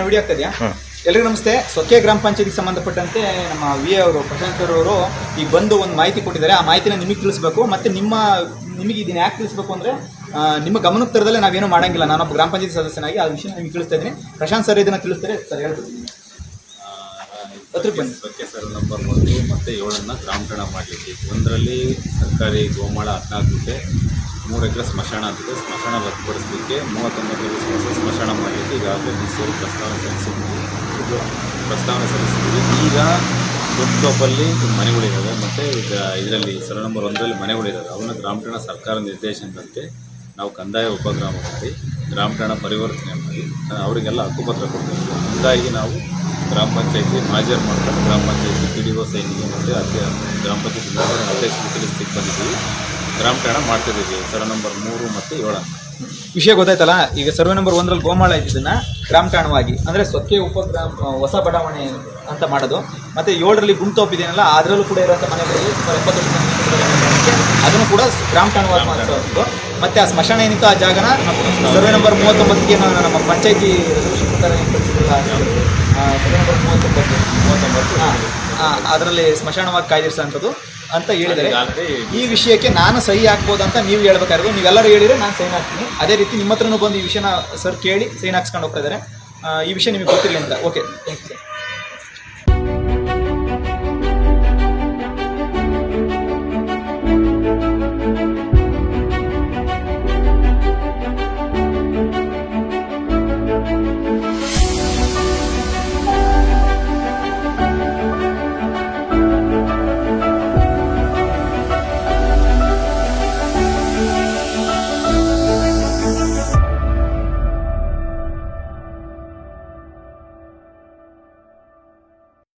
Video ಆಗ್ತಾ ಇದೆಯಾ? ಎಲ್ಲರಿಗೂ ನಮಸ್ತೆ. ಸೊಕ್ಕೆ ಗ್ರಾಮ ಪಂಚಾಯತಿಗೆ ಸಂಬಂಧಪಟ್ಟಂತೆ ನಮ್ಮ ಅವರು ಪ್ರಶಾಂತ್ ಸರ್ ಅವರು ಈಗ ಬಂದು ಒಂದು ಮಾಹಿತಿ ಕೊಟ್ಟಿದ್ದಾರೆ. ಆ ಮಾಹಿತಿನ ನಿಮಗೆ ತಿಳಿಸ್ಬೇಕು. ಮತ್ತು ನಿಮಗೆ ಇದನ್ನ ಯಾಕೆ ತಿಳಿಸ್ಬೇಕು ಅಂದರೆ ನಿಮ್ಮ ಗಮನಕ್ಕೆ ತರದಲ್ಲೇ ನಾವೇನು ಮಾಡೋಂಗಿಲ್ಲ. ನಾನೊಬ್ಬ ಗ್ರಾಮ ಪಂಚಾಯತಿ ಸದಸ್ಯನಾಗಿ ಆ ವಿಷಯ ನಿಮಗೆ ತಿಳಿಸ್ತಾ ಇದ್ದೀನಿ. ಪ್ರಶಾಂತ್ ಸರ್ ಇದನ್ನು ತಿಳಿಸ್ತಾರೆ. ಸರ್ ಹೇಳ್ತೀವಿ ಸೊಕ್ಕೆ ಸರ್ ನಂಬರ್ 1 ಮತ್ತು 7 ಗ್ರಾಮ ಠಾಣ ಮಾಡಲಿಕ್ಕೆ. ಒಂದರಲ್ಲಿ ಸರ್ಕಾರಿ ಗೋಮಾಳ 14 ಗುಂಟೆ, 3 ಎಕರೆ ಸ್ಮಶಾನ ಅಂತಿದೆ. ಸ್ಮಶಾನ ರದ್ದುಪಡಿಸಲಿಕ್ಕೆ 39 ಸ್ಮಶಾನ ಮಾಡಲಿಕ್ಕೆ ಈಗಾಗಲೇ ಡಿಸಿಯವರು ಪ್ರಸ್ತಾವನೆ ಸಲ್ಲಿಸಿದ್ದೀವಿ. ಈಗ ದೊಡ್ಡಲ್ಲಿ ಮನೆಗಳಿದ್ದಾವೆ ಮತ್ತು ಈಗ ಇದರಲ್ಲಿ ಸರ್ ನಂಬರ್ 1ರಲ್ಲಿ ಮನೆಗಳಿದ್ದಾವೆ. ಅವನ್ನ ಗ್ರಾಮ ಠಾಣ ಸರ್ಕಾರ ನಿರ್ದೇಶನದಂತೆ ನಾವು ಕಂದಾಯ ಉಪಗ್ರಾಮ ಮಾಡಿ ಗ್ರಾಮ ಠಾಣ ಪರಿವರ್ತನೆ ಮಾಡಿ ಅವರಿಗೆಲ್ಲ ಹಕ್ಕುಪತ್ರ ಕೊಡ್ತೀವಿ. ಹೀಗಾಗಿ ನಾವು ಗ್ರಾಮ ಪಂಚಾಯತಿ ಮಾಜರ್ ಮಾಡ್ಕೊಂಡು ಗ್ರಾಮ ಪಂಚಾಯತಿ PDO ಸೈನಿಗೆ ಮತ್ತು ಗ್ರಾಮ ಪಂಚಾಯತಿ ಅಧ್ಯಕ್ಷರು ತಿಳಿಸ್ಲಿಕ್ಕೆ ಬಂದಿದ್ದೀವಿ. ಗ್ರಾಮ ಠಾಣ ಮಾಡ್ತಿದ್ದೀವಿ ಸರ್ವೆ ನಂಬರ್ 3 ಮತ್ತು 7. ವಿಷಯ ಗೊತ್ತಾಯ್ತಲ್ಲ. ಈಗ ಸರ್ವೆ ನಂಬರ್ 1ರಲ್ಲಿ ಗೋಮಾಳ ಇದ್ದಿದ್ದನ್ನು ಗ್ರಾಮ ಠಾಣವಾಗಿ ಅಂದರೆ ಸೊಕ್ಕೆ ಉಪಗ್ರಾಮ ಹೊಸ ಬಡಾವಣೆ ಅಂತ ಮಾಡೋದು. ಮತ್ತು 7ರಲ್ಲಿ ಗುಂಟೋಪಿದೆಯಲ್ಲ, ಅದರಲ್ಲೂ ಕೂಡ ಇರೋಂಥ ಮನೆಗಳಲ್ಲಿ 70 ಅದನ್ನು ಕೂಡ ಗ್ರಾಮ ಠಾಣವಾಗಿ ಮಾಡೋದು. ಮತ್ತು ಆ ಸ್ಮಶಾನ ಏನಿತ್ತು ಆ ಜಾಗನ ಸರ್ವೆ ನಂಬರ್ 39ಗೆ ನಮ್ಮ ಪಂಚಾಯತಿ ಸರ್ವೆ ನಂಬರ್ 39 ಅದರಲ್ಲಿ ಸ್ಮಶಾನವಾಗಿ ಕಾಯ್ದಿರಿಸೋಂಥದ್ದು ಅಂತ ಹೇಳಿದರೆ, ಈ ವಿಷಯಕ್ಕೆ ನಾನು ಸಹಿ ಹಾಕ್ಬೋದು ಅಂತ ನೀವು ಹೇಳ್ಬೇಕಾದ್ರೆ ನೀವೆಲ್ಲರೂ ಹೇಳಿದರೆ ನಾನು ಸೈನ್ ಹಾಕ್ತೀನಿ. ಅದೇ ರೀತಿ ನಿಮ್ಮ ಹತ್ರನೂ ಬಂದು ಈ ವಿಷಯನ ಸರ್ ಕೇಳಿ ಸೈನ್ ಹಾಕ್ಸ್ಕೊಂಡು ಹೋಗ್ತಾ ಇದ್ದಾರೆ. ಈ ವಿಷಯ ನಿಮಗೆ ಗೊತ್ತಿರಲಿ ಅಂತ. Okay, thank you sir.